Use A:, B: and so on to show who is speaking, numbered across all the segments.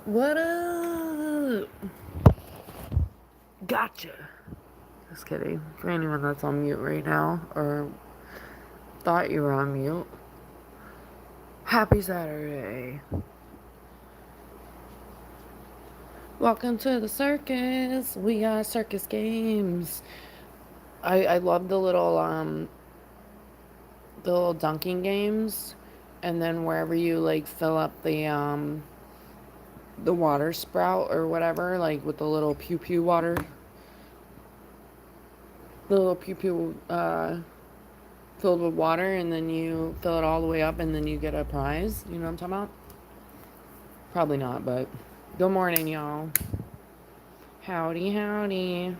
A: What up? Gotcha. Just kidding. For anyone that's on mute right now or thought you were on mute, happy Saturday. Welcome to the circus. We got circus games. I love the little dunking games, and then wherever you like fill up the water spout or whatever, like with the little pew pew water, the little pew pew filled with water, and then you fill it all the way up, and then you get a prize. You know what I'm talking about? Probably not, but good morning, y'all. Howdy, howdy.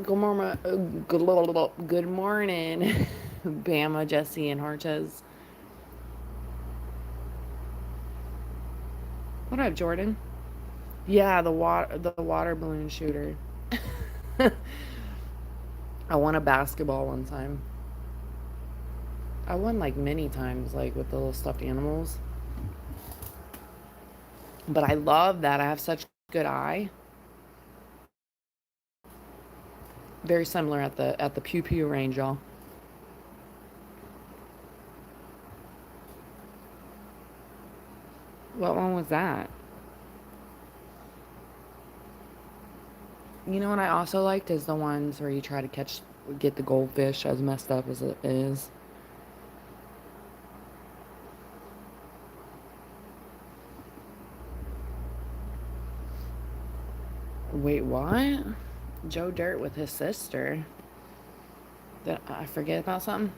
A: Good morning. Good morning, Bama, Jesse, and Harches. What up, Jordan? Yeah, the water balloon shooter. I won a basketball one time. I won like many times, like with the little stuffed animals. But I love that I have such good eye. Very similar at the pew pew range, y'all. What one was that? You know what I also liked is the ones where you try to get the goldfish, as messed up as it is. Wait, what? Joe Dirt with his sister. Did I forget about something?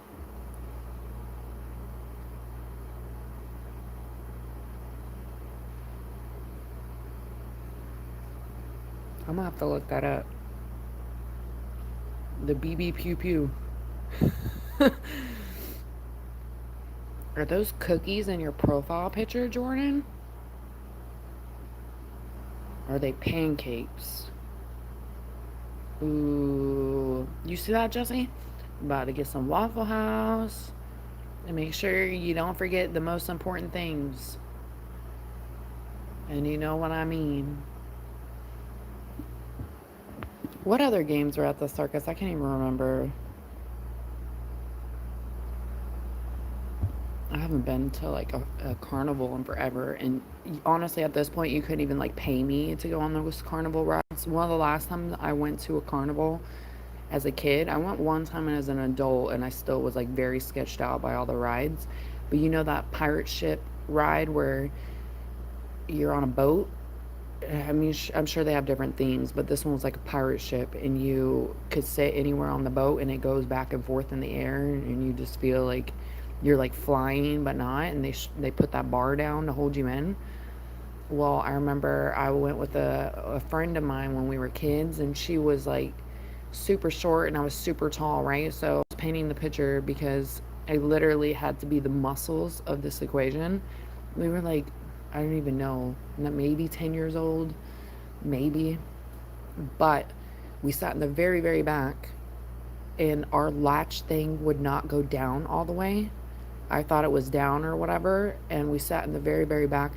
A: I'm gonna have to look that up. The BB Pew Pew. Are those cookies in your profile picture, Jordan? Are they pancakes? Ooh. You see that, Jesse? About to get some Waffle House. And make sure you don't forget the most important things. And you know what I mean. What other games were at the circus? I can't even remember. I haven't been to like a carnival in forever. And honestly, at this point, you couldn't even like pay me to go on those carnival rides. One of the last times I went to a carnival as a kid, I went one time as an adult, and I still was like very sketched out by all the rides. But you know that pirate ship ride where you're on a boat? I mean, I'm sure they have different themes, but this one was like a pirate ship, and you could sit anywhere on the boat, and it goes back and forth in the air, and you just feel like you're like flying, but not. And they put that bar down to hold you in. Well, I remember I went with a friend of mine when we were kids, and she was like super short, and I was super tall, right? So I was painting the picture because I literally had to be the muscles of this equation. We were like, I don't even know, maybe 10 years old, maybe. But we sat in the very, very back, and our latch thing would not go down all the way. I thought it was down or whatever, and we sat in the very, very back,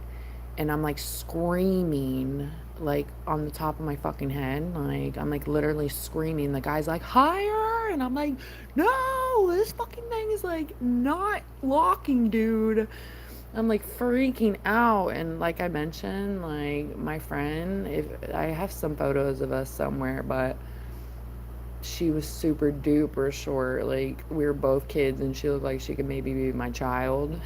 A: and I'm like screaming, like on the top of my fucking head. Like, I'm like literally screaming. The guy's like, higher! And I'm like, no, this fucking thing is like not locking, dude. I'm like freaking out. And like I mentioned, like my friend, if I have some photos of us somewhere, but she was super duper short. Like we were both kids, and she looked like she could maybe be my child.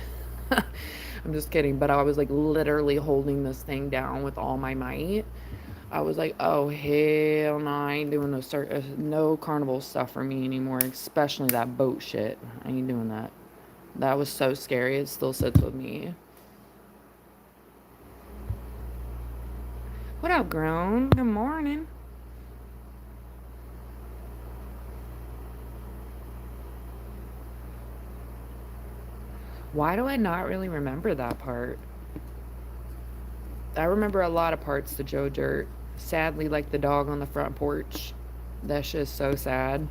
A: I'm just kidding, but I was like literally holding this thing down with all my might. I was like, oh hell no, I ain't doing no carnival stuff for me anymore, especially that boat shit. I ain't doing that. That was so scary. It still sits with me. What up, grown? Good morning. Why do I not really remember that part? I remember a lot of parts to Joe Dirt. Sadly, like the dog on the front porch. That's just so sad.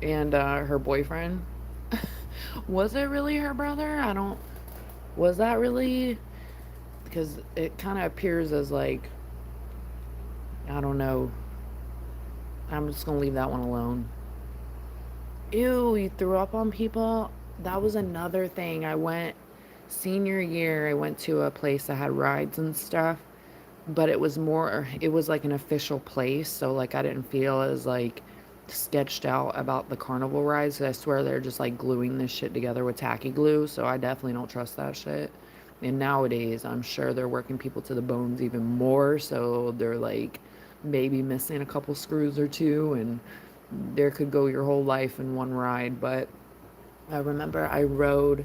A: And her boyfriend. Was it really her brother? I don't. Was that really? because it kind of appears as like, I don't know. I'm just gonna leave that one alone. Ew, you threw up on people? That was another thing. I went senior year, I went to a place that had rides and stuff, but it was like an official place, so like I didn't feel as like sketched out about the carnival rides. 'Cause I swear they're just like gluing this shit together with tacky glue, so I definitely don't trust that shit. And nowadays, I'm sure they're working people to the bones even more, so they're like maybe missing a couple screws or two, and there could go your whole life in one ride. But I remember I rode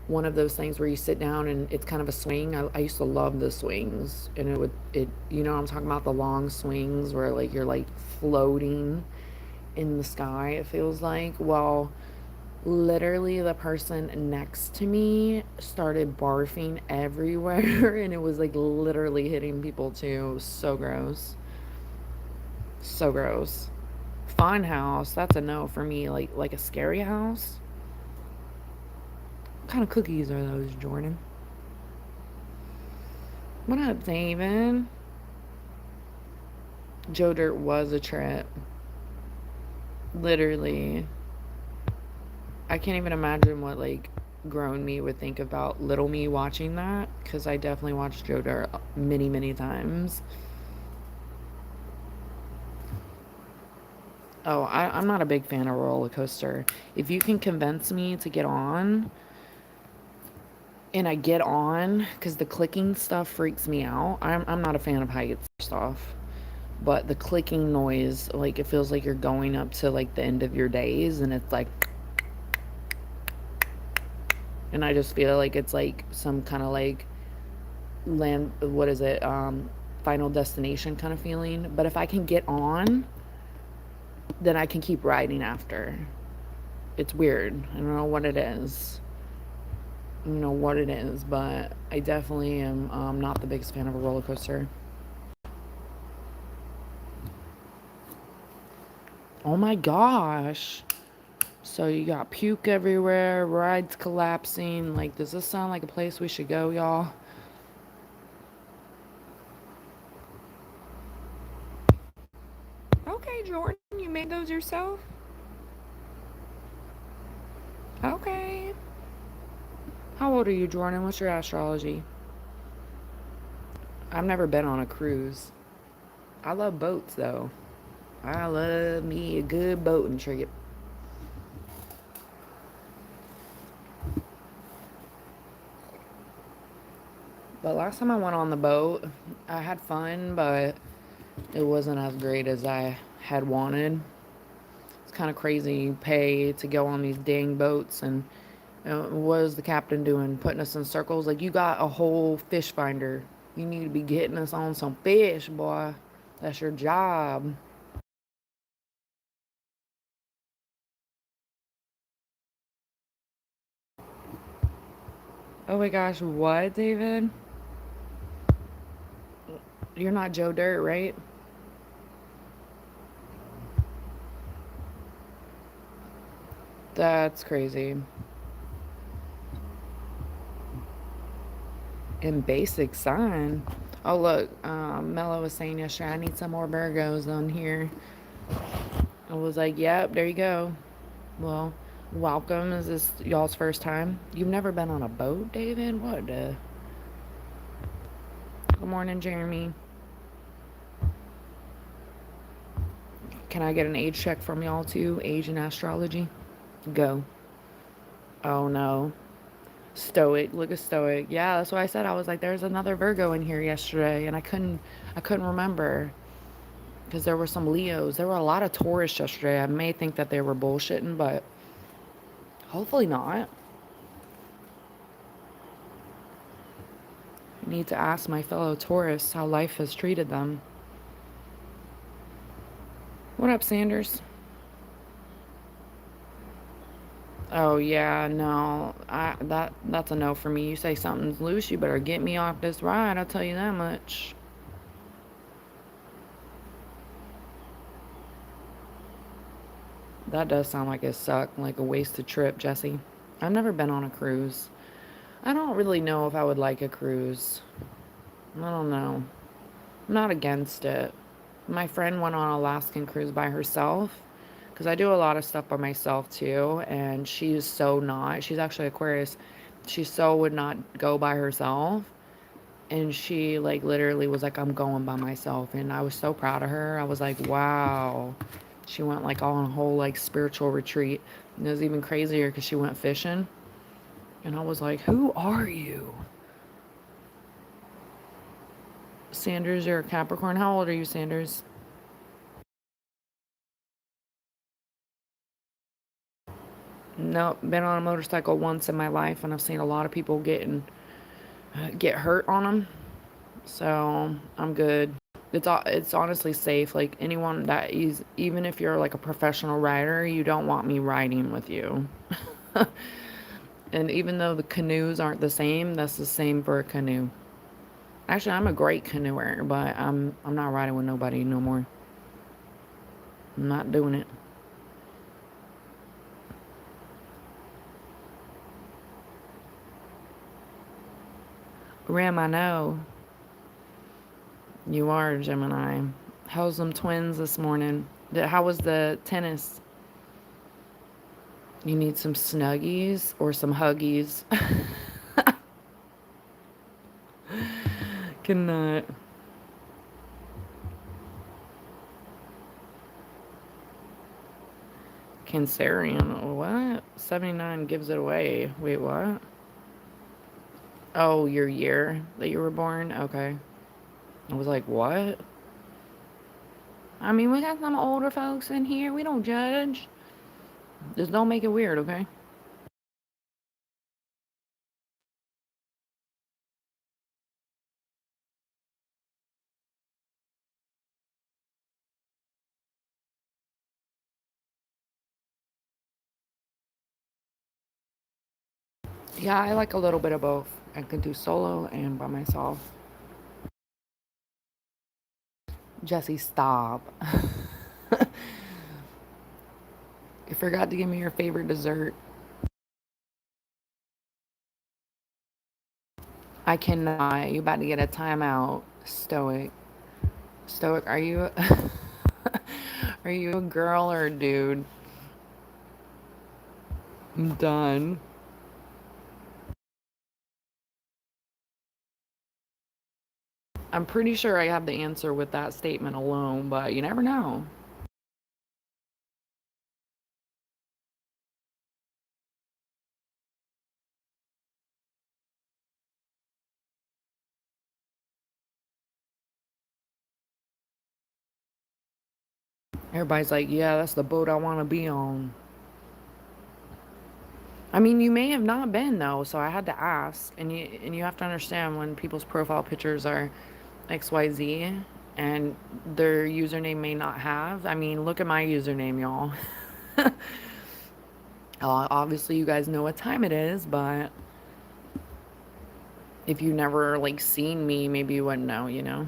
A: one of those things where you sit down and it's kind of a swing. I used to love the swings, and you know what I'm talking about, the long swings where like you're like floating in the sky, it feels like. Well, literally the person next to me started barfing everywhere and it was like literally hitting people too. It was so gross. So gross. Fun house, that's a no for me. Like a scary house. What kind of cookies are those, Jordan? What up, David? Joe Dirt was a trip. Literally. I can't even imagine what like grown me would think about little me watching that, because I definitely watched Joe Dirt many, many times. Oh, I'm not a big fan of roller coaster. If you can convince me to get on, and I get on, because the clicking stuff freaks me out. I'm not a fan of heights, first off. But the clicking noise, like it feels like you're going up to like the end of your days, and it's like, and I just feel like it's like some kind of like land, what is it, Final Destination kind of feeling. But if I can get on, then I can keep riding after. It's weird. I don't know what it is. I don't know what it is, but I definitely am not the biggest fan of a roller coaster. Oh my gosh. So you got puke everywhere, rides collapsing. Like, does this sound like a place we should go, y'all? Okay, Jordan, you made those yourself? Okay. How old are you, Jordan? What's your astrology? I've never been on a cruise. I love boats, though. I love me a good boating trip. But last time I went on the boat, I had fun, but it wasn't as great as I had wanted. It's kind of crazy. You pay to go on these dang boats, and what is the captain doing? Putting us in circles? Like, you got a whole fish finder. You need to be getting us on some fish, boy. That's your job. Oh my gosh, what, David? You're not Joe Dirt, right? That's crazy. In basic sign. Oh, look, Mello was saying yesterday, I need some more Virgos on here. I was like, yep, there you go. Well, welcome. Is this y'all's first time? You've never been on a boat, David? What the? Good morning, Jeremy. Can I get an age check from y'all too? Age and astrology? Go. Oh no. Stoic. Look at stoic. Yeah, that's what I said. I was like, there's another Virgo in here yesterday, and I couldn't remember because there were some Leos. There were a lot of Taurus yesterday. I may think that they were bullshitting, but hopefully not. I need to ask my fellow Taurus how life has treated them. What up, Sanders? Oh yeah, no. That's a no for me. You say something's loose, you better get me off this ride. I'll tell you that much. That does sound like it sucked, like a wasted trip, Jesse. I've never been on a cruise. I don't really know if I would like a cruise. I don't know. I'm not against it. My friend went on an Alaskan cruise by herself because I do a lot of stuff by myself too, and she's so not. She's actually Aquarius. She so would not go by herself, and she like literally was like, I'm going by myself, and I was so proud of her. I was like, wow. She went like on a whole like spiritual retreat, and it was even crazier because she went fishing, and I was like, who are you? Sanders, you're a Capricorn. How old are you, Sanders? No, been on a motorcycle once in my life, and I've seen a lot of people get hurt on them. So I'm good. It's honestly safe. Like anyone that is, even if you're like a professional rider, you don't want me riding with you. And even though the canoes aren't the same, that's the same for a canoe. Actually, I'm a great canoeer, but I'm not riding with nobody no more. I'm not doing it. Ram, I know you are a Gemini. How's them twins this morning? How was the tennis? You need some snuggies or some huggies. Cannot. Cancerian. What? 79 gives it away. Wait, what? Oh, your year that you were born? Okay. I was like, what? I mean, we got some older folks in here. We don't judge. Just don't make it weird, okay? Yeah, I like a little bit of both. I can do solo and by myself. Jesse, stop. You forgot to give me your favorite dessert. I cannot. You about to get a timeout. Stoic. Stoic, are you are you a girl or a dude? I'm done. I'm pretty sure I have the answer with that statement alone, but you never know. Everybody's like, yeah, that's the boat I want to be on. I mean, you may have not been though, so I had to ask. And you have to understand when people's profile pictures are XYZ and their username may not have. I mean, look at my username, y'all. Obviously, you guys know what time it is, but if you never like seen me, maybe you wouldn't know, you know.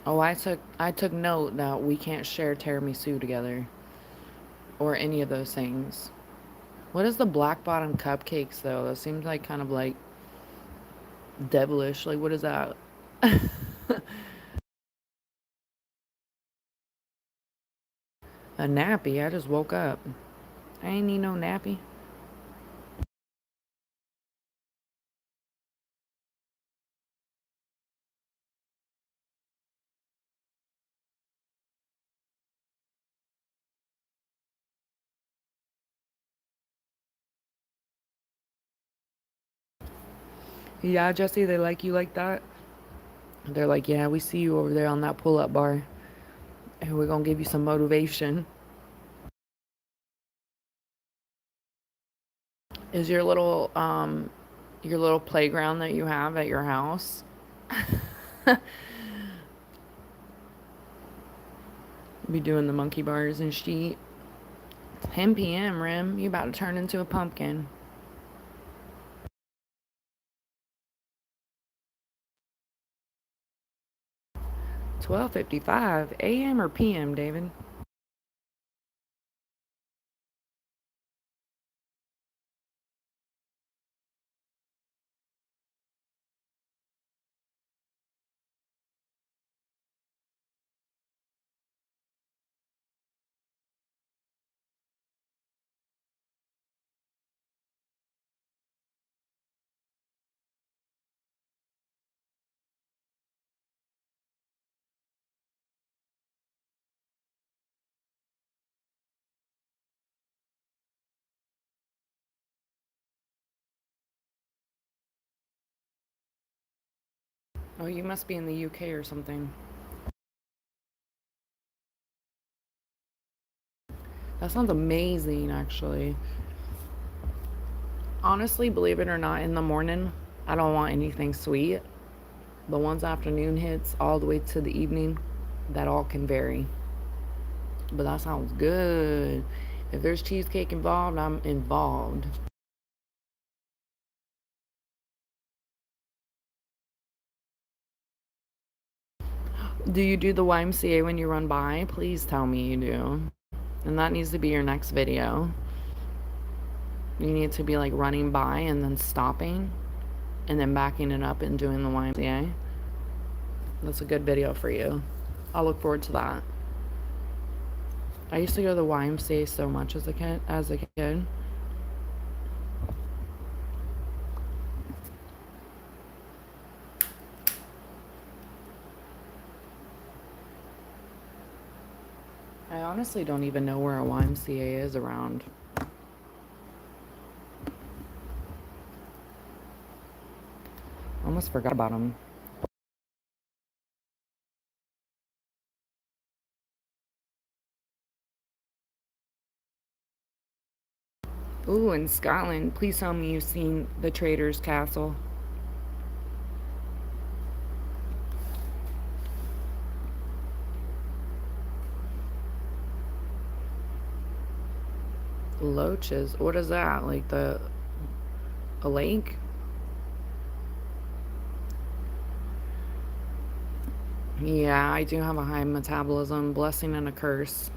A: Oh, I took note that we can't share tiramisu together or any of those things. What is the black bottom cupcakes though? That seems like kind of like devilish. Like what is that? A nappy. I just woke up. I ain't need no nappy. Yeah, Jesse, they like you like that. They're like, yeah, we see you over there on that pull-up bar, and we're gonna give you some motivation. Is your little playground that you have at your house? Be doing the monkey bars and shit. 10 p.m. Rim, you about to turn into a pumpkin. 12:55 a.m. or p.m. David? Oh, you must be in the UK or something. That sounds amazing, actually. Honestly, believe it or not, in the morning, I don't want anything sweet. But once afternoon hits, all the way to the evening, that all can vary. But that sounds good. If there's cheesecake involved, I'm involved. Do you do the YMCA when you run by? Please tell me you do. And that needs to be your next video. You need to be like running by and then stopping and then backing it up and doing the YMCA. That's a good video for you. I'll look forward to that. I used to go to the YMCA so much as a kid. I honestly don't even know where a YMCA is around. I almost forgot about them. Ooh, in Scotland. Please tell me you've seen the Trader's Castle. Loaches. What is that? Like a lake? Yeah, I do have a high metabolism. Blessing and a curse.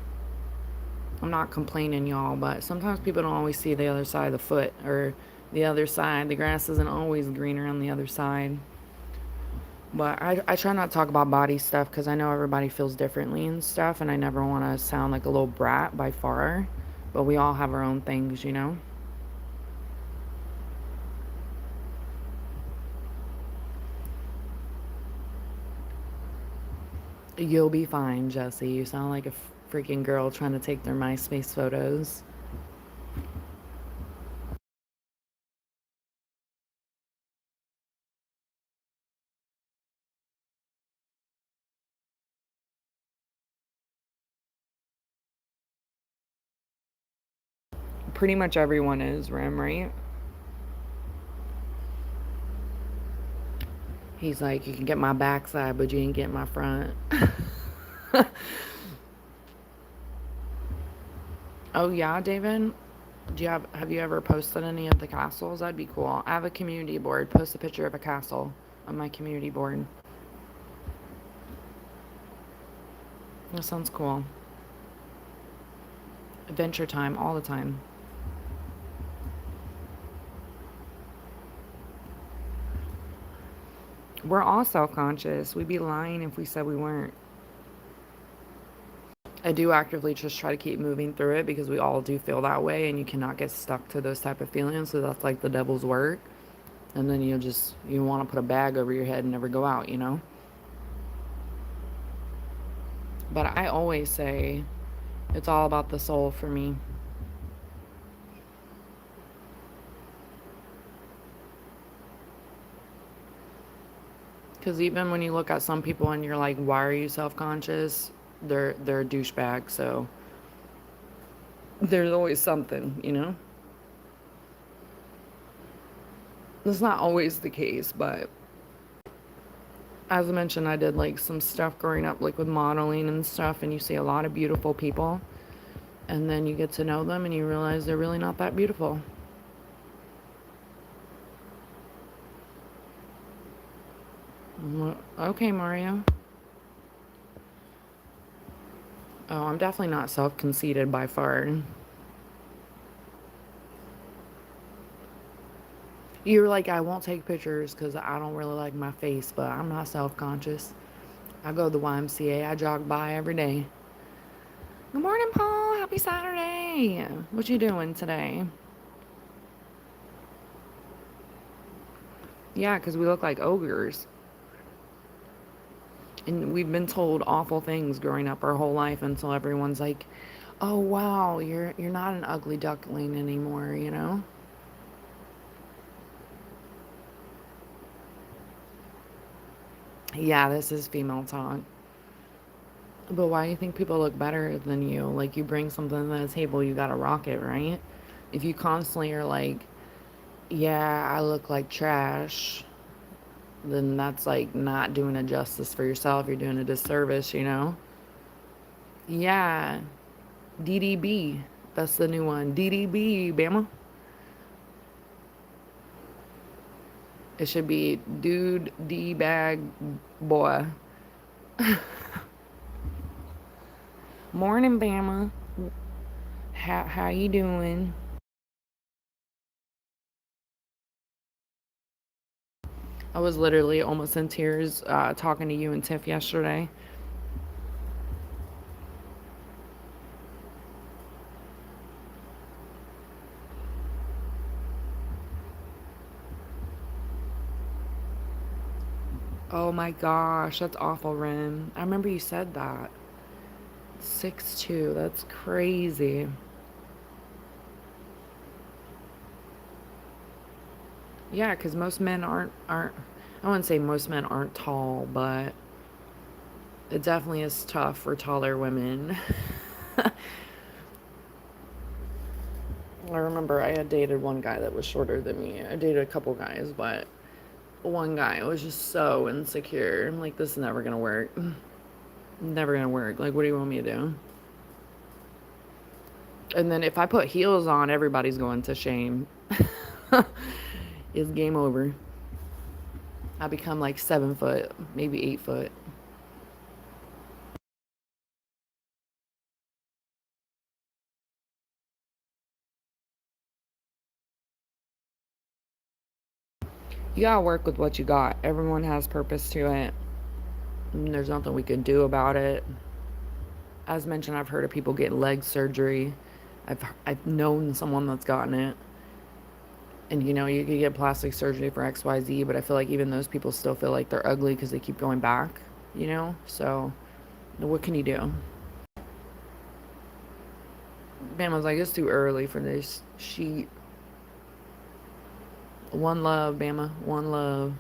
A: I'm not complaining, y'all, but sometimes people don't always see the other side of the foot or the other side. The grass isn't always greener on the other side. But I try not to talk about body stuff because I know everybody feels differently and stuff, and I never want to sound like a little brat by far. But we all have our own things, you know? You'll be fine, Jesse. You sound like a freaking girl trying to take their MySpace photos. Pretty much everyone is, Rim, right? He's like, you can get my backside, but you ain't get my front. Oh yeah, David. Do you have you ever posted any of the castles? That'd be cool. I have a community board. Post a picture of a castle on my community board. That sounds cool. Adventure time all the time. We're all self-conscious. We'd be lying if we said we weren't. I do actively just try to keep moving through it because we all do feel that way and you cannot get stuck to those type of feelings. So that's like the devil's work. And then you want to put a bag over your head and never go out, you know? But I always say it's all about the soul for me. Because even when you look at some people and you're like, why are you self-conscious? They're a douchebag. So there's always something, you know? That's not always the case, but as I mentioned, I did like some stuff growing up, like with modeling and stuff, and you see a lot of beautiful people, and then you get to know them and you realize they're really not that beautiful. Okay, Mario. Oh, I'm definitely not self-conceited by far. You're like, I won't take pictures because I don't really like my face, but I'm not self-conscious. I go to the YMCA. I jog by every day. Good morning, Paul. Happy Saturday. What you doing today? Yeah, because we look like ogres. And we've been told awful things growing up our whole life until everyone's like, "Oh wow, you're not an ugly duckling anymore," you know? Yeah, this is female talk. But why do you think people look better than you? Like, you bring something to the table, you gotta rock it, right? If you constantly are like, yeah, I look like trash, then that's like not doing a justice for yourself. You're doing a disservice, you know? Yeah, DDB. That's the new one. DDB, Bama. It should be Dude D Bag Boy. Morning, Bama. How you doing? I was literally almost in tears talking to you and Tiff yesterday. Oh my gosh, that's awful, Ren. I remember you said that. 6'2", that's crazy. Yeah, because most men aren't. I wouldn't say most men aren't tall, but it definitely is tough for taller women. I remember I had dated one guy that was shorter than me. I dated a couple guys, but one guy was just so insecure. I'm like, this is never gonna work. Never gonna work. Like, what do you want me to do? And then if I put heels on, everybody's going to shame. It's game over. I become like 7 foot, maybe 8 foot. You gotta work with what you got. Everyone has purpose to it. And there's nothing we can do about it. As mentioned, I've heard of people getting leg surgery. I've known someone that's gotten it. And you know, you could get plastic surgery for XYZ, but I feel like even those people still feel like they're ugly because they keep going back, you know? So, what can you do? Man was like, it's too early for this sheet. One love, Bama. One love.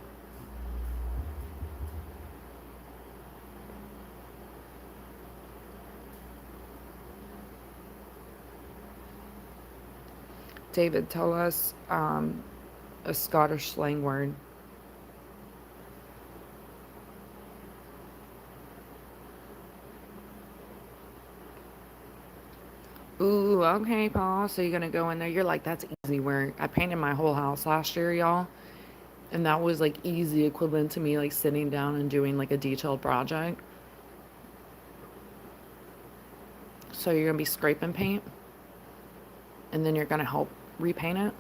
A: David, tell us a Scottish slang word. Ooh, okay, Paul. So you're gonna go in there. You're like, that's easy work. I painted my whole house last year, y'all. And that was like easy equivalent to me like sitting down and doing like a detailed project. So you're gonna be scraping paint and then you're gonna help repaint it.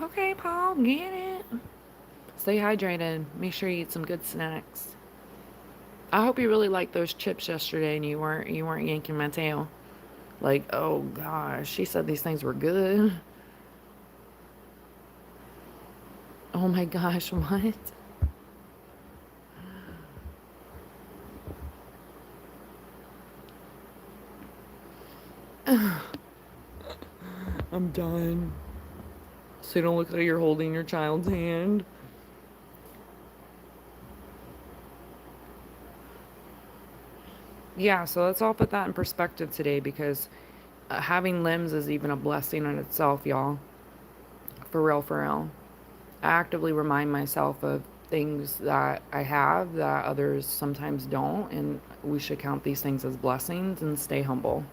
A: Okay, Paul, get it. Stay hydrated. Make sure you eat some good snacks. I hope you really liked those chips yesterday and you weren't yanking my tail. Like, oh gosh, she said these things were good. Oh my gosh, what? I'm done. So you don't look like you're holding your child's hand. Yeah, so let's all put that in perspective today because having limbs is even a blessing in itself, y'all. For real, for real. I actively remind myself of things that I have that others sometimes don't, and we should count these things as blessings and stay humble.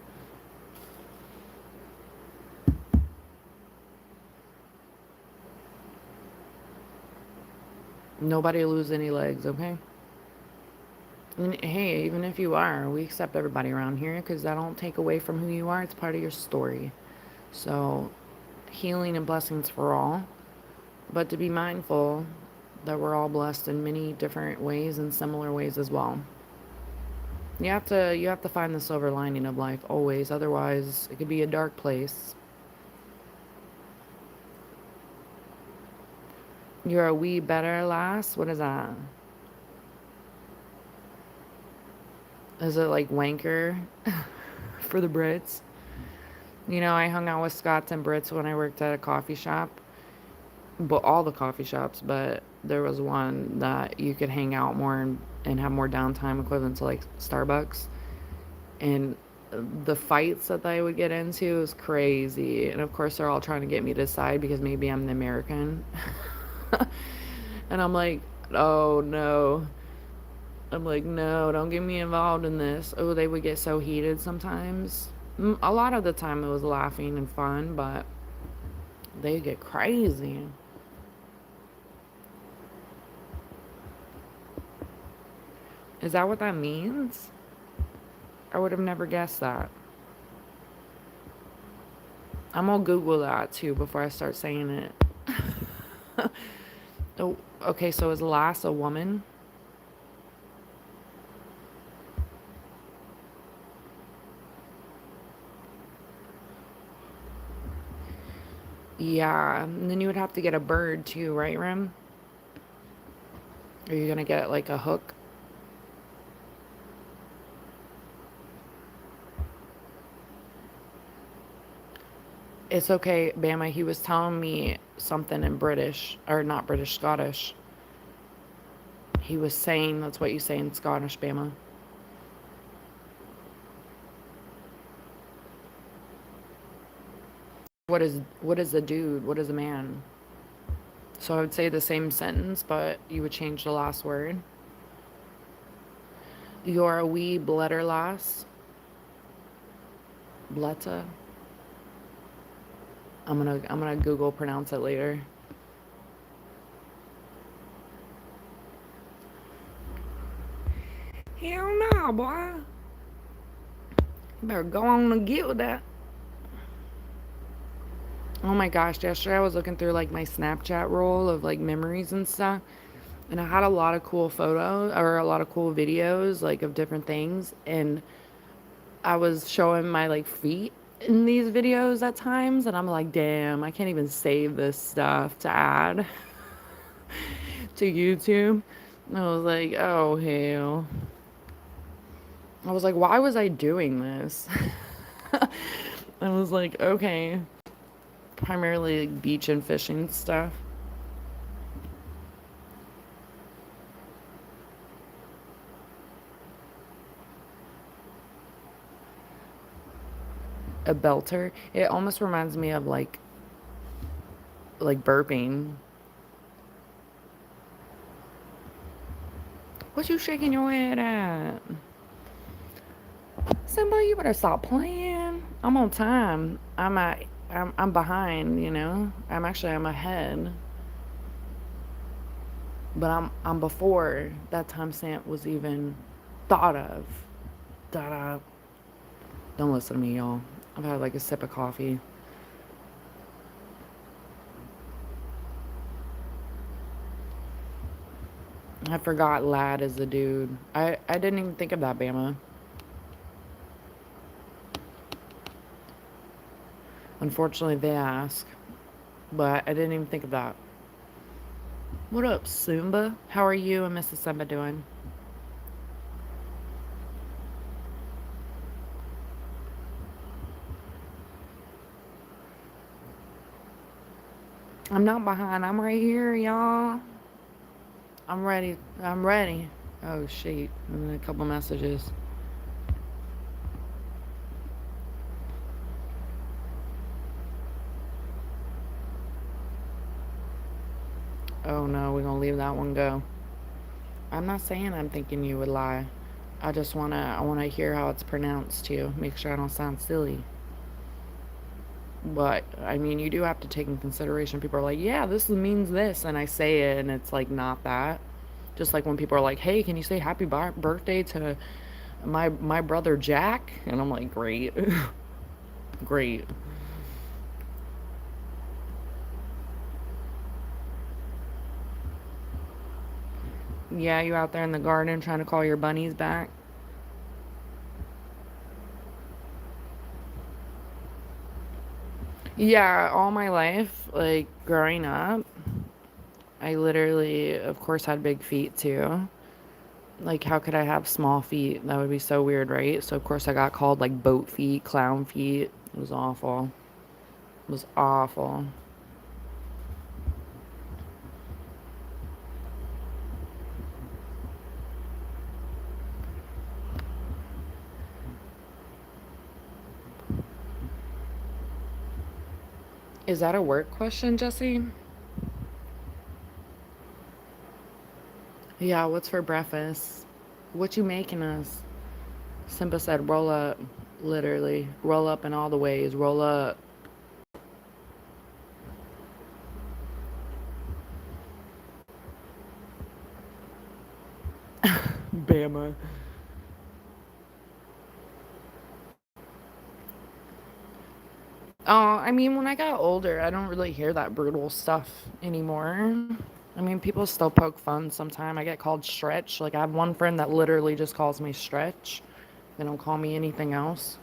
A: Nobody lose any legs, okay? And hey, even if you are, we accept everybody around here because that don't take away from who you are. It's part of your story. So, healing and blessings for all, but to be mindful that we're all blessed in many different ways and similar ways as well. You have to find the silver lining of life always, otherwise it could be a dark place. You're a wee better lass. What is that? Is it like wanker for the Brits? You know, I hung out with Scots and Brits when I worked at a coffee shop, but all the coffee shops, but there was one that you could hang out more and have more downtime, equivalent to like Starbucks. And the fights that they would get into was crazy. And of course, they're all trying to get me to side because maybe I'm the American. And I'm like, oh no. I'm like, no, don't get me involved in this. Oh, they would get so heated sometimes. A lot of the time it was laughing and fun, but they get crazy. Is that what that means? I would have never guessed that. I'm gonna Google that too before I start saying it. Oh, okay, so is Lass a woman? Yeah, and then you would have to get a bird too, right, Rim? Are you gonna get like a hook? It's okay, Bama. He was telling me something in British, or not British, Scottish. He was saying that's what you say in Scottish, Bama. What is a dude? What is a man? So I would say the same sentence, but you would change the last word. You're a wee bledder lass. Bletta. I'm gonna Google pronounce it later. Hell no, boy. You better go on and get with that. Oh my gosh, yesterday I was looking through like my Snapchat roll of like memories and stuff. And I had a lot of cool photos or a lot of cool videos like of different things. And I was showing my like feet in these videos at times. And I'm like, damn, I can't even save this stuff to add to YouTube. And I was like, oh hell. I was like, why was I doing this? I was like, okay. Primarily like beach and fishing stuff. A belter. It almost reminds me of like burping. What you shaking your head at? Simba, you better stop playing. I'm on time. I'm behind, you know. I'm ahead. But I'm before that timestamp was even thought of. Da. Don't listen to me, y'all. I've had like a sip of coffee. I forgot lad is the dude. I didn't even think of that, Bama. Unfortunately, they ask. But I didn't even think of that. What up, Sumba? How are you and Mrs. Simba doing? I'm not behind. I'm right here, y'all. I'm ready. I'm ready. Oh, shit. And then a couple messages. Oh, no. We're going to leave that one go. I'm not saying I'm thinking you would lie. I want to hear how it's pronounced too. Make sure I don't sound silly. But I mean, you do have to take in consideration. People are like, "Yeah, this means this," and I say it, and it's like not that. Just like when people are like, "Hey, can you say happy birthday to my brother Jack?" And I'm like, "Great, great." Yeah, you out there in the garden trying to call your bunnies back? Yeah, all my life, like growing up, I literally, of course, had big feet too. Like, how could I have small feet? That would be so weird, right? So, of course, I got called like boat feet, clown feet. It was awful. It was awful. Is that a work question, Jesse? Yeah, what's for breakfast? What you making us? Simba said, roll up. Literally. Roll up in all the ways. Roll up. Bama. I mean, when I got older, I don't really hear that brutal stuff anymore. I mean, people still poke fun sometime. I get called Stretch. Like, I have one friend that literally just calls me Stretch. They don't call me anything else.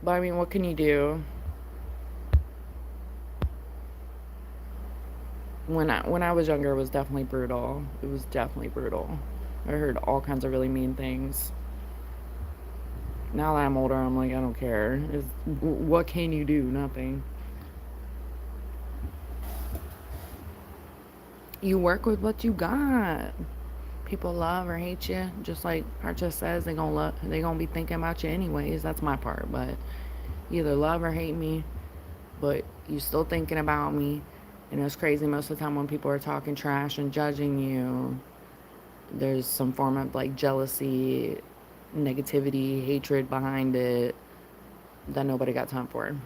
A: But I mean, what can you do? When I was younger, it was definitely brutal. It was definitely brutal. I heard all kinds of really mean things. Now that I'm older, I'm like, I don't care. What can you do? Nothing. You work with what you got. People love or hate you, just like Archer says, they gonna be thinking about you anyways. That's my part, but you either love or hate me, but you still thinking about me. And it's crazy most of the time when people are talking trash and judging you, there's some form of like jealousy, negativity, hatred behind it that nobody got time for.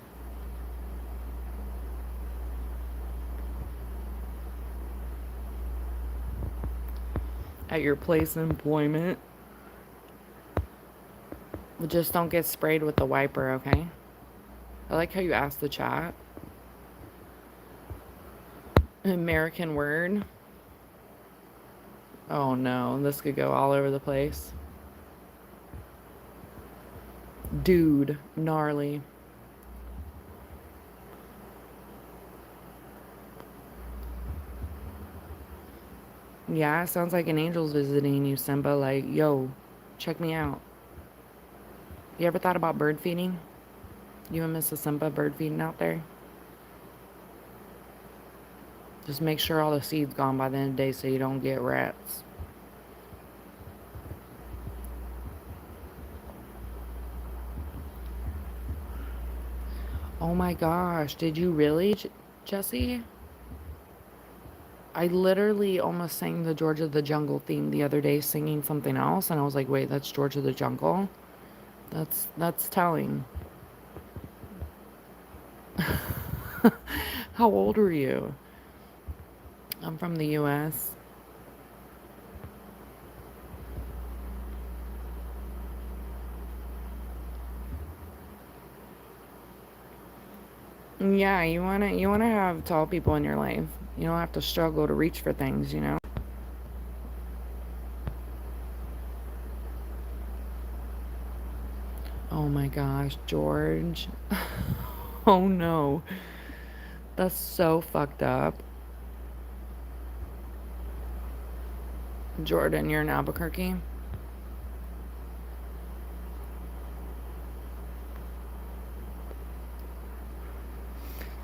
A: At your place of employment, just don't get sprayed with the wiper, okay? I like how you asked the chat. American word. Oh no, this could go all over the place. Dude, gnarly. Yeah, sounds like an angel's visiting you, Simba. Like, yo, check me out. You ever thought about bird feeding? You and Mrs. Simba bird feeding out there? Just make sure all the seed's gone by the end of the day so you don't get rats. Oh my gosh, did you really, Jesse? I literally almost sang the Georgia the Jungle theme the other day singing something else and I was like, wait, that's Georgia the Jungle? That's telling. How old were you? I'm from the US. Yeah, you wanna have tall people in your life. You don't have to struggle to reach for things, you know? Oh my gosh, George. Oh no. That's so fucked up. Jordan, you're in Albuquerque?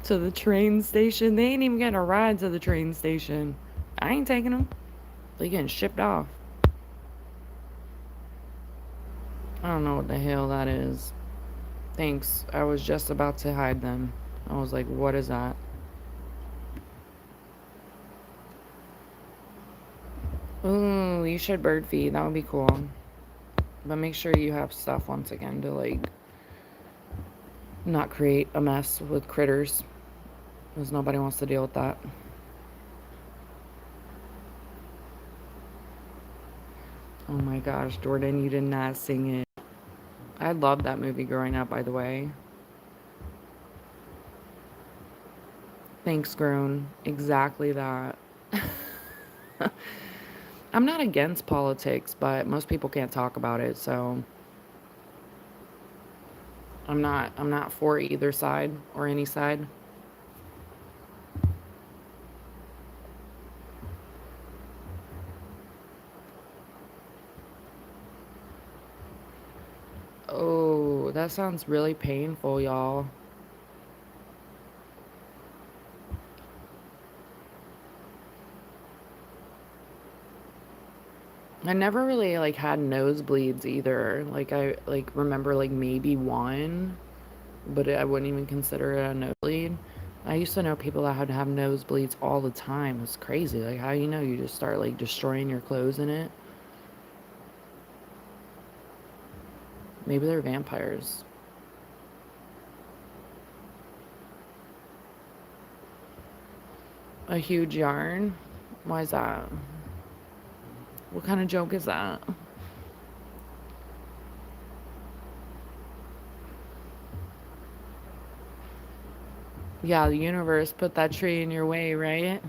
A: To the train station? They ain't even getting a ride to the train station. I ain't taking them. They getting shipped off. I don't know what the hell that is. Thanks. I was just about to hide them. I was like, what is that? Ooh, you should bird feed. That would be cool. But make sure you have stuff once again to like not create a mess with critters. Because nobody wants to deal with that. Oh my gosh, Jordan, you did not sing it. I loved that movie growing up, by the way. Thanks, Grown. Exactly that. I'm not against politics, but most people can't talk about it, so I'm not for either side or any side. Oh, that sounds really painful, y'all. I never really like had nosebleeds either. Like I like remember like maybe one, but I wouldn't even consider it a nosebleed. I used to know people that had to have nosebleeds all the time. It's crazy. Like how you know you just start like destroying your clothes in it. Maybe they're vampires. A huge yarn? Why is that? What kind of joke is that? Yeah, the universe put that tree in your way, right?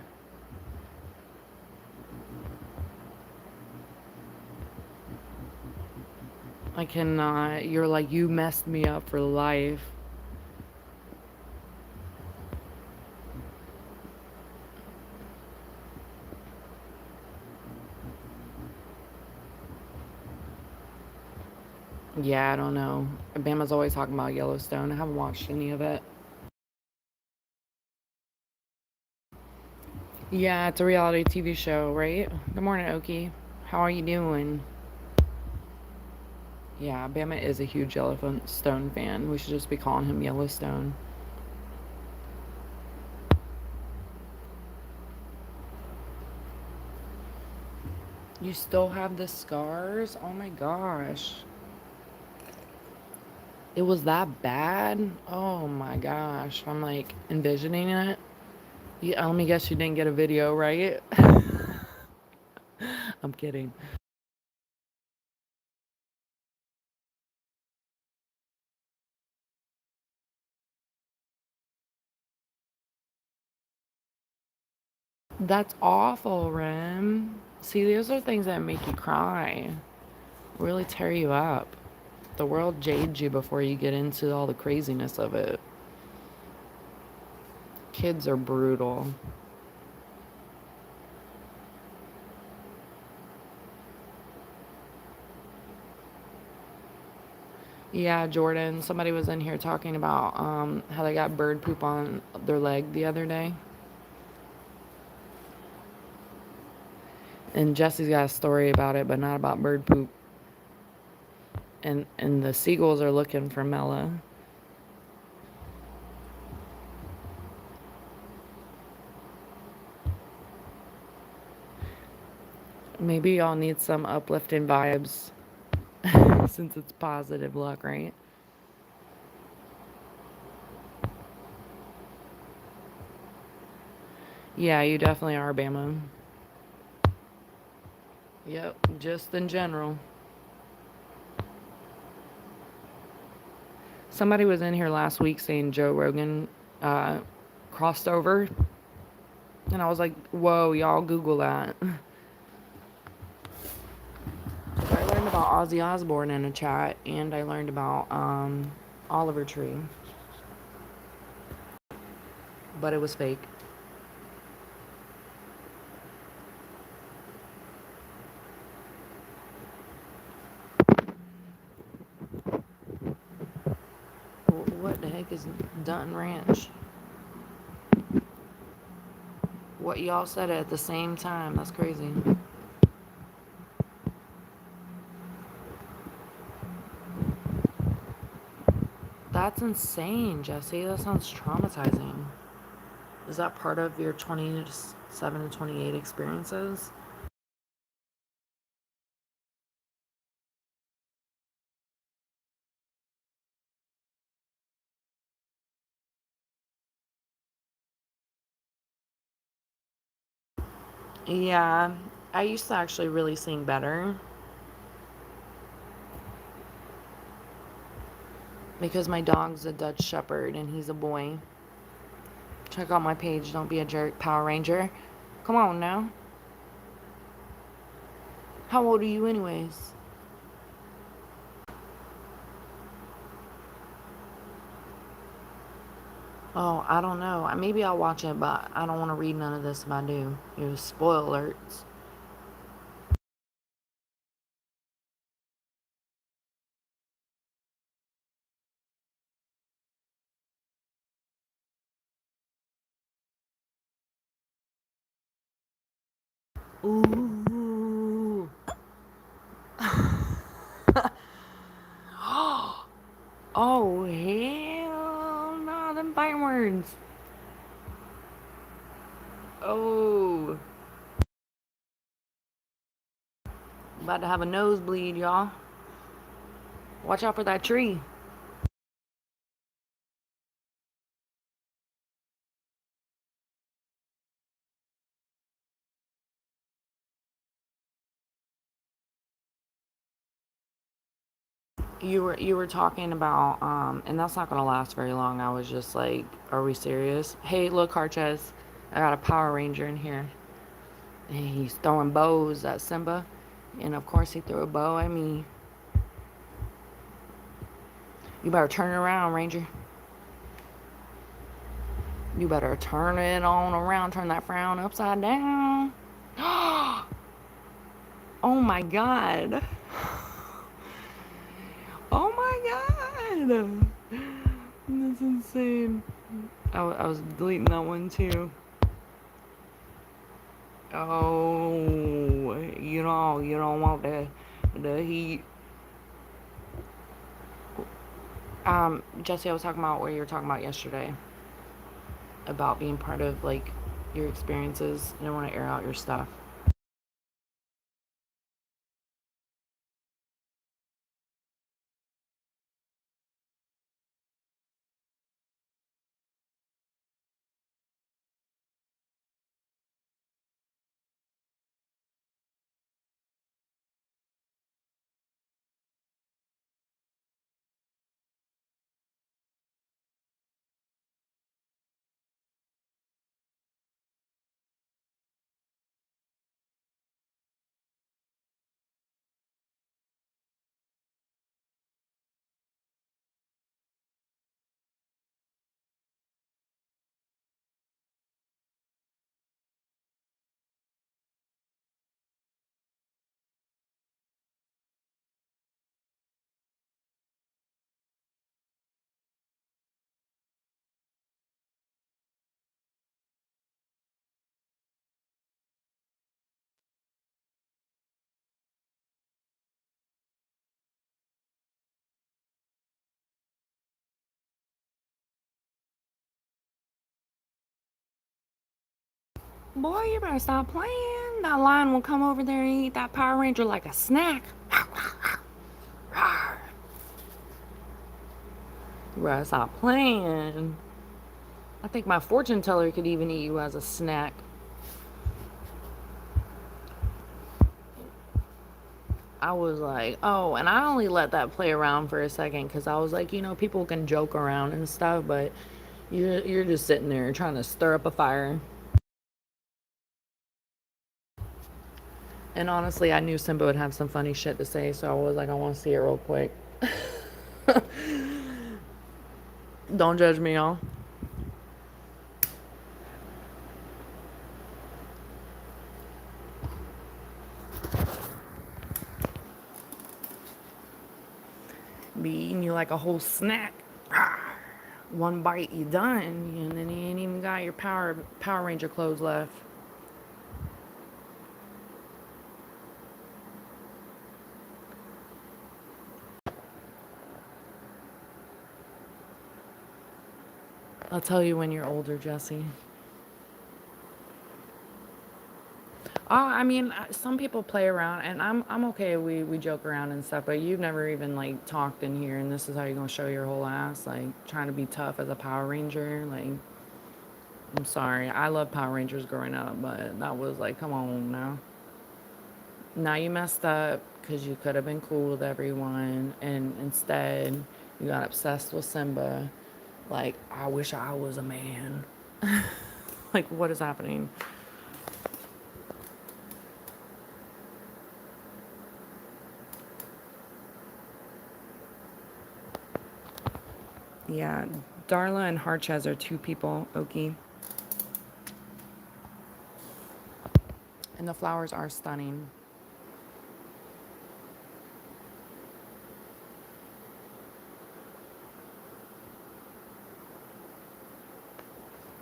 A: I cannot. You're like, you messed me up for life. Yeah, I don't know. Bama's always talking about Yellowstone. I haven't watched any of it. Yeah, it's a reality TV show, right? Good morning, Okie. How are you doing? Yeah, Bama is a huge Yellowstone fan. We should just be calling him Yellowstone. You still have the scars? Oh my gosh. It was that bad? Oh my gosh. I'm like envisioning it. Yeah, let me guess you didn't get a video, right? I'm kidding. That's awful, Rim. See, those are things that make you cry, really tear you up. The world jades you before you get into all the craziness of it. Kids are brutal. Yeah, Jordan, somebody was in here talking about how they got bird poop on their leg the other day. And Jesse's got a story about it, but not about bird poop. And the seagulls are looking for Mela. Maybe y'all need some uplifting vibes since it's positive luck, right? Yeah, you definitely are, Bama. Yep, just in general. Somebody was in here last week saying Joe Rogan uh, crossed over, and I was like, whoa, y'all Google that. I learned about Ozzy Osbourne in a chat, and I learned about Oliver Tree, but it was fake. What the heck is Dutton Ranch? What y'all said it at the same time? That's crazy. That's insane, Jesse. That sounds traumatizing. Is that part of your 27 to 28 experiences? Yeah, I used to actually really sing better because my dog's a Dutch Shepherd and he's a boy. Check out my page, Don't Be a Jerk, Power Ranger. Come on now. How old are you, anyways? Oh, I don't know. Maybe I'll watch it, but I don't want to read none of this if I do. It was spoiler alerts. Ooh. Oh, hell no, them fighting words. Oh, about to have a nosebleed, y'all. Watch out for that tree. You were talking about and that's not gonna last very long. I was just like, are we serious? Hey, look, Harches, I got a Power Ranger in here. And he's throwing bows at Simba. And of course he threw a bow at me. You better turn it around, Ranger. You better turn it on around, turn that frown upside down. Oh my god. Oh my god. That's insane. I was deleting that one too. Oh, you don't want the heat. Jesse, I was talking about what you were talking about yesterday about being part of like your experiences and I want to air out your stuff. Boy, you better stop playing. That lion will come over there and eat that Power Ranger like a snack. You better stop playing. I think my fortune teller could even eat you as a snack. I was like, oh, and I only let that play around for a second because I was like, people can joke around and stuff, but you're just sitting there trying to stir up a fire. And honestly, I knew Simba would have some funny shit to say, so I was like, I want to see it real quick. Don't judge me, y'all. Be eating you like a whole snack. One bite, you done, and then you ain't even got your Power Ranger clothes left. I'll tell you when you're older, Jesse. I mean, some people play around, and I'm okay. We joke around and stuff, but you've never even like talked in here, and this is how you're gonna show your whole ass, like trying to be tough as a Power Ranger. Like, I'm sorry, I love Power Rangers growing up, but that was like, come on now. Now you messed up because you could have been cool with everyone, and instead you got obsessed with Simba. Like, I wish I was a man. Like, what is happening? Yeah, Darla and Harchez are two people, Oki. And the flowers are stunning.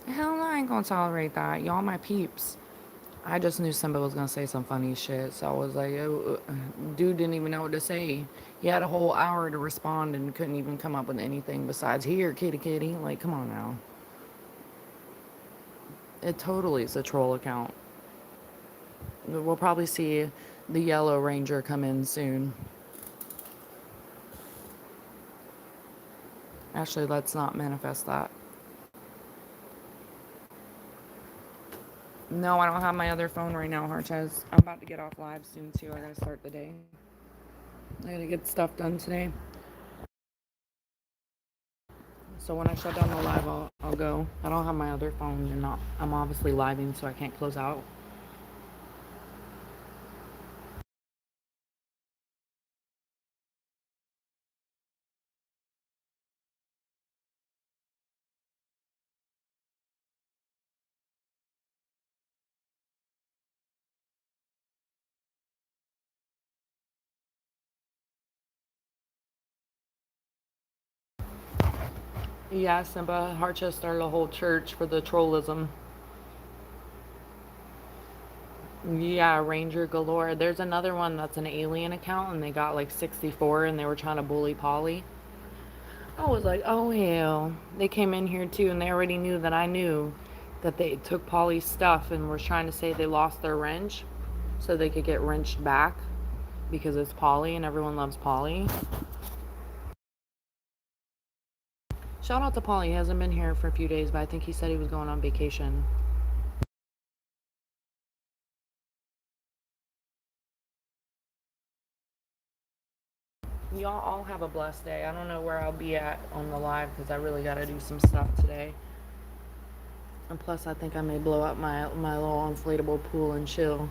A: Hell no, I ain't gonna tolerate that. Y'all my peeps. I just knew Simba was gonna say some funny shit, so I was like, oh, dude didn't even know what to say. He had a whole hour to respond and couldn't even come up with anything besides "here, kitty, kitty." Like, come on now. It totally is a troll account. We'll probably see the Yellow Ranger come in soon. Actually, let's not manifest that. No, I don't have my other phone right now, Harchez. I'm about to get off live soon, too. I gotta start the day. I gotta get stuff done today. So when I shut down the live, I'll go. I don't have my other phone, and I'm obviously living, so I can't close out. Yeah, Simba Harchez started a whole church for the trollism. Yeah, Ranger Galore. There's another one that's an alien account, and they got like 64, and they were trying to bully Polly. I was like, oh hell. They came in here too, and they already knew that I knew that they took Polly's stuff and were trying to say they lost their wrench so they could get wrenched back because it's Polly and everyone loves Polly. Shout out to Polly. He hasn't been here for a few days, but I think he said he was going on vacation. Y'all all have a blessed day. I don't know where I'll be at on the live because I really got to do some stuff today. And plus, I think I may blow up my little inflatable pool and chill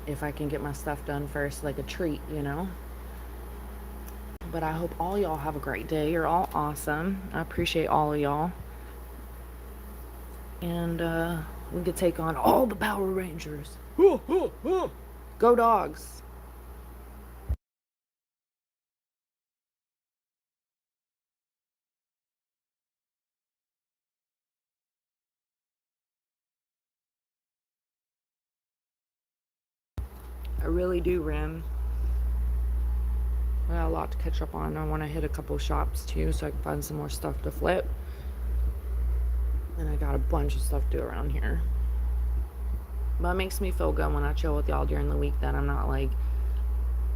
A: if I can get my stuff done first, like a treat, you know? But I hope all y'all have a great day. You're all awesome. I appreciate all of y'all. And we could take on all the Power Rangers. Go dogs. I really do, Rim. I got a lot to catch up on. I want to hit a couple shops too so I can find some more stuff to flip. And I got a bunch of stuff to do around here. But it makes me feel good when I chill with y'all during the week that I'm not like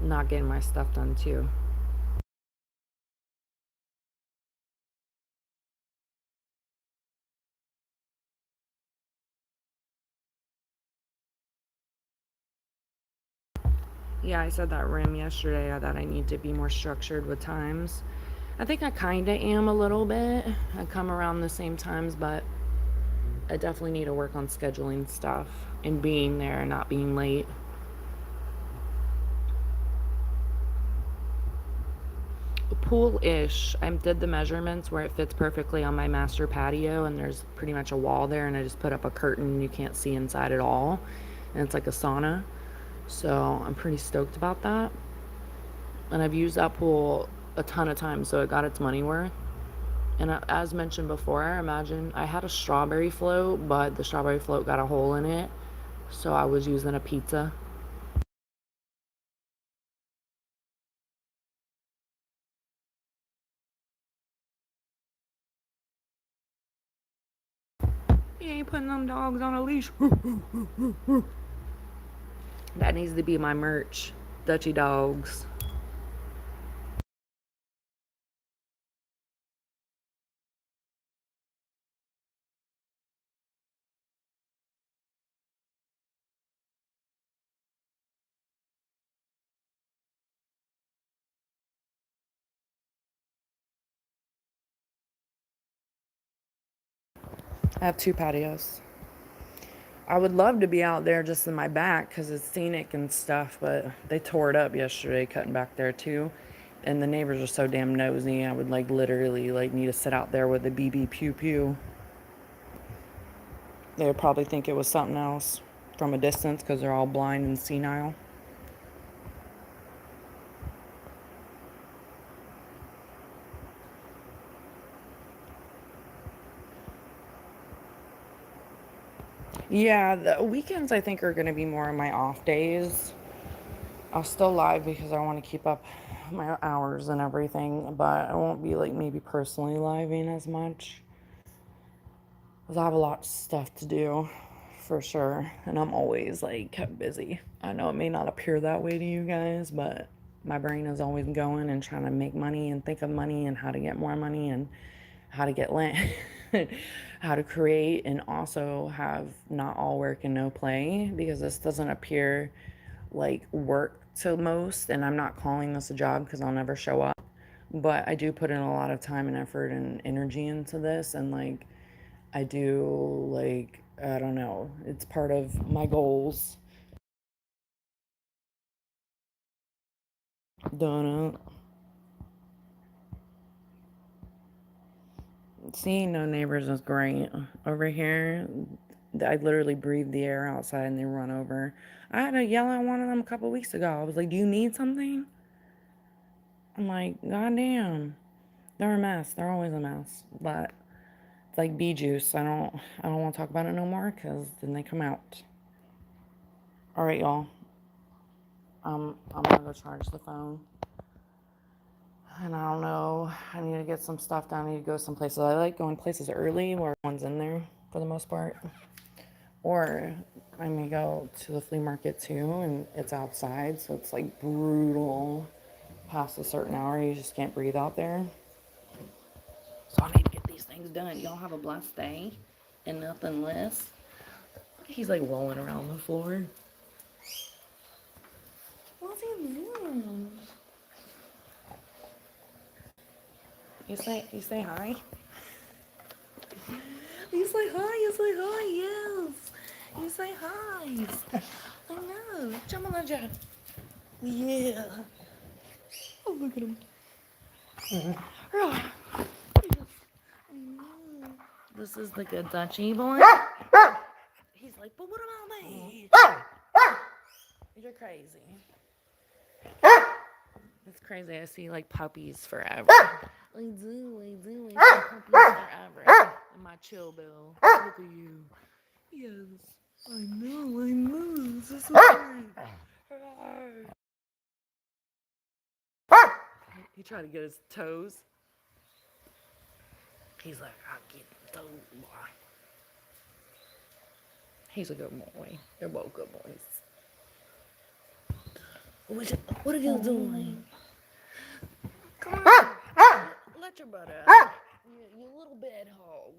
A: not getting my stuff done too. Yeah, I said that Rim yesterday that I need to be more structured with times. I think I kind of am a little bit. I come around the same times, but I definitely need to work on scheduling stuff and being there and not being late. Pool-ish. I did the measurements where it fits perfectly on my master patio, and there's pretty much a wall there, and I just put up a curtain and you can't see inside at all. And it's like a sauna. So I'm pretty stoked about that. And I've used that pool a ton of times, so it got its money worth. And as mentioned before, I imagine I had a strawberry float, but the strawberry float got a hole in it. So I was using a pizza. You ain't putting them dogs on a leash. That needs to be my merch. Dutchy dogs. I have two patios. I would love to be out there just in my back because it's scenic and stuff, but they tore it up yesterday cutting back there too. And the neighbors are so damn nosy. I would like literally like need to sit out there with a BB pew pew. They would probably think it was something else from a distance because they're all blind and senile. Yeah, the weekends I think are going to be more of my off days. I'll still live because I want to keep up my hours and everything, but I won't be like maybe personally living as much because I have a lot of stuff to do for sure, and I'm always like kept busy. I know it may not appear that way to you guys, but my brain is always going and trying to make money and think of money and how to get more money and how to get land, how to create, and also have not all work and no play because this doesn't appear like work to most. And I'm not calling this a job because I'll never show up, but I do put in a lot of time and effort and energy into this. And like, I do, like, I don't know, it's part of my goals. Donut. Seeing no neighbors is great. Over here, I literally breathe the air outside and they run over. I had to yell at one of them a couple weeks ago. I was like, "Do you need something?" I'm like, "God damn, they're a mess. They're always a mess." But it's like bee juice. I don't want to talk about it no more because then they come out. All right, y'all. I'm gonna go charge the phone. And I don't know. I need to get some stuff done. I need to go some places. I like going places early where everyone's in there for the most part. Or I may go to the flea market too, and it's outside, so it's like brutal. Past a certain hour, you just can't breathe out there. So I need to get these things done. Y'all have a blessed day and nothing less. He's like rolling around the floor. What's he doing? You say hi? You say hi, you say hi, yes. You say hi. I know. Jump on the jet. Yeah. Oh, look at him. This is the good Dutchie boy. He's like, but what about me? You're crazy. It's crazy. I see like puppies forever. I do. I see puppies forever. And my chill bill. Look at you. Yes. I know. This is so great. He tried to get his toes. He's like, I'll get the toes, boy. He's a good boy. They're both good boys. What are you doing? Come on. Let your butt out. You little bed hog.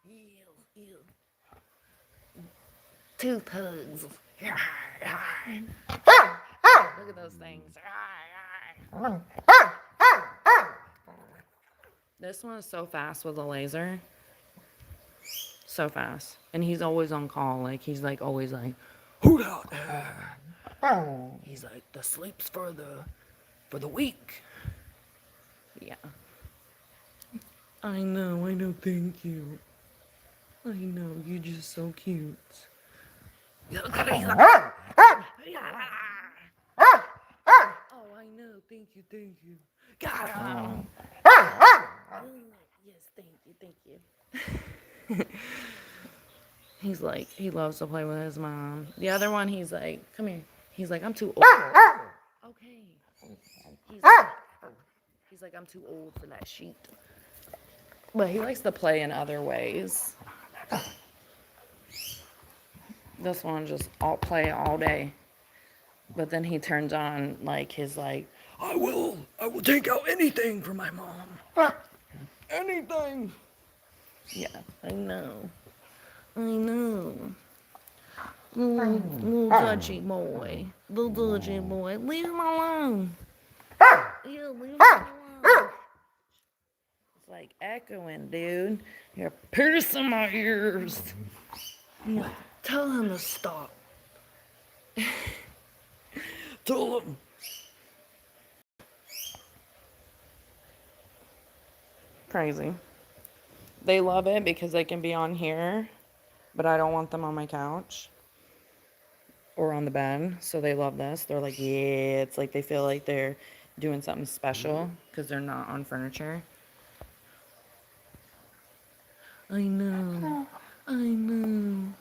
A: Ew. Tooth hugs. Look at those things. This one is so fast with a laser. So fast. And he's always on call. Like, he's like always like, who out there? He's like, the sleep's for the weak. Yeah. I know, thank you. I know, you're just so cute. Look at it. Oh, I know, thank you. Got him. Yes, thank you. He's like, he loves to play with his mom. The other one, he's like, come here. He's like, I'm too old. Okay. He's like, I'm too old for that sheet. But he likes to play in other ways. This one just all play all day. But then he turns on like his like, I will take out anything for my mom. Anything. Yeah, I know. Little Dutchy boy. Leave him alone. Yeah, leave him alone. It's like echoing, dude. You're piercing my ears. Yeah, tell him to stop. Tell him. Crazy. They love it because they can be on here, but I don't want them on my couch or on the bed. So they love this. They're like, yeah, it's like they feel like they're doing something special because they're not on furniture. I know. I know.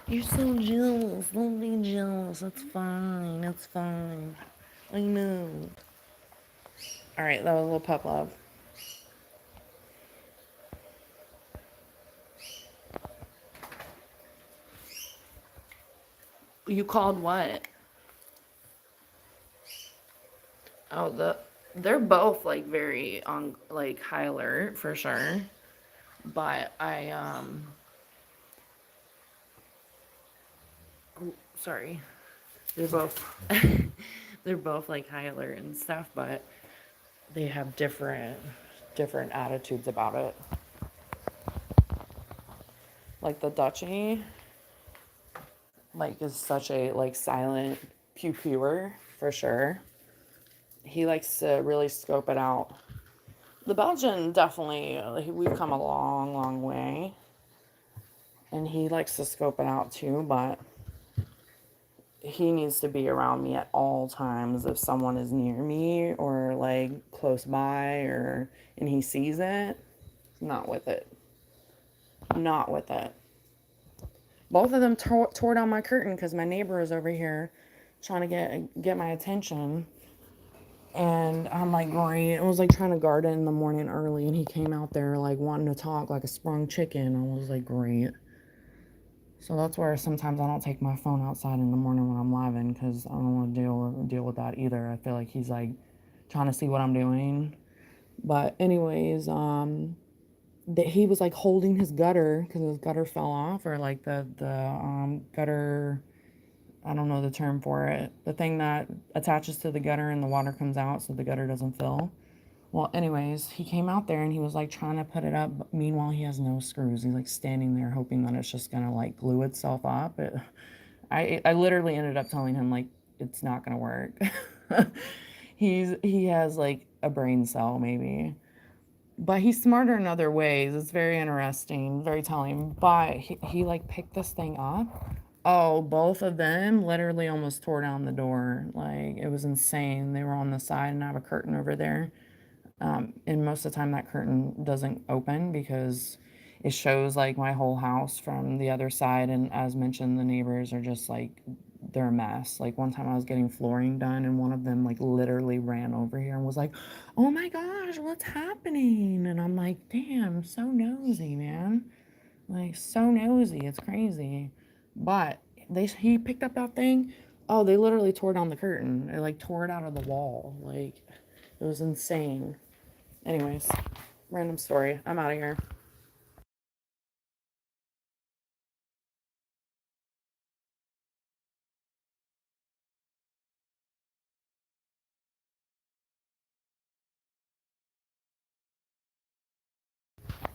A: You're so jealous. Don't be jealous. It's fine. It's fine. I know. All right, that was a little pup love. You called what? Oh, they're both like very on like high alert for sure. But sorry. They're both they're both like high alert and stuff, but they have different attitudes about it. Like the Dutchie, like is such a like silent pew pewer for sure. He likes to really scope it out. The Belgian definitely, we've come a long, long way, and he likes to scope it out too. But he needs to be around me at all times if someone is near me or like close by, or and he sees it. Not with it. Not with it. Both of them tore down my curtain because my neighbor is over here trying to get my attention. And I'm like, great. I was like trying to garden in the morning early, and he came out there like wanting to talk like a sprung chicken. I was like, great. So that's where sometimes I don't take my phone outside in the morning when I'm living because I don't want to deal with that either. I feel like he's like trying to see what I'm doing. But anyways, that he was like holding his gutter because his gutter fell off, or like the gutter. I don't know the term for it. The thing that attaches to the gutter and the water comes out so the gutter doesn't fill. Well, anyways, he came out there and he was like trying to put it up. But meanwhile, he has no screws. He's like standing there hoping that it's just gonna like glue itself up. I literally ended up telling him like it's not gonna work. He has like a brain cell maybe, but he's smarter in other ways. It's very interesting, very telling. But he like picked this thing up. Oh, both of them literally almost tore down the door. Like it was insane. They were on the side, and I have a curtain over there. And most of the time that curtain doesn't open because it shows like my whole house from the other side. And as mentioned, the neighbors are just like, they're a mess. Like one time I was getting flooring done, and one of them like literally ran over here and was like, oh my gosh, what's happening? And I'm like, damn, so nosy, man. Like so nosy. It's crazy. But he picked up that thing. Oh, they literally tore down the curtain. They like tore it out of the wall. Like it was insane. Anyways, random story. I'm out of here.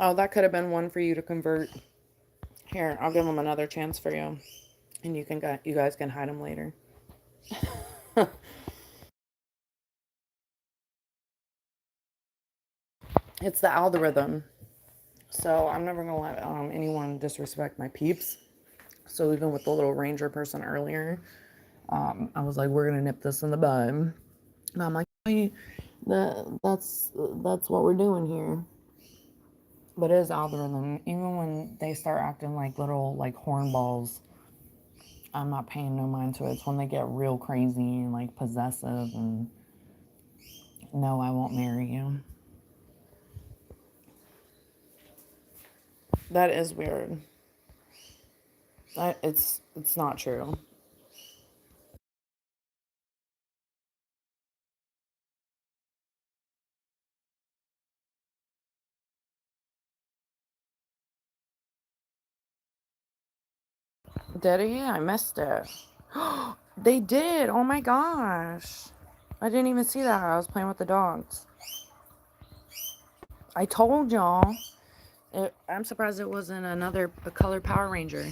A: Oh, that could have been one for you to convert. Here, I'll give them another chance for you, and you guys can hide them later. It's the algorithm. So I'm never gonna let anyone disrespect my peeps. So even with the little ranger person earlier, I was like, we're gonna nip this in the bud. And I'm like, hey, that's what we're doing here. But it is algorithm. Even when they start acting like little like hornballs, I'm not paying no mind to it. It's when they get real crazy and like possessive and no, I won't marry you. That is weird. It's not true. Did he? I missed it. They did. Oh my gosh. I didn't even see that. I was playing with the dogs. I told y'all. I'm surprised it wasn't a color Power Ranger.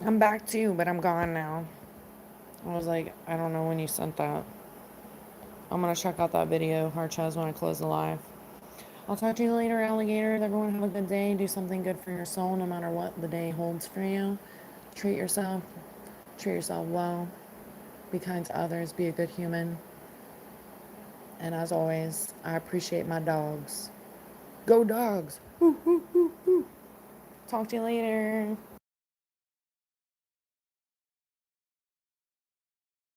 A: I'm back too, but I'm gone now. I was like, I don't know when you sent that. I'm gonna check out that video, Harchez, when I close the live. I'll talk to you later, alligators. Everyone have a good day. Do something good for your soul no matter what the day holds for you. Treat yourself. Treat yourself well. Be kind to others. Be a good human. And as always, I appreciate my dogs. Go dogs. Talk to you later.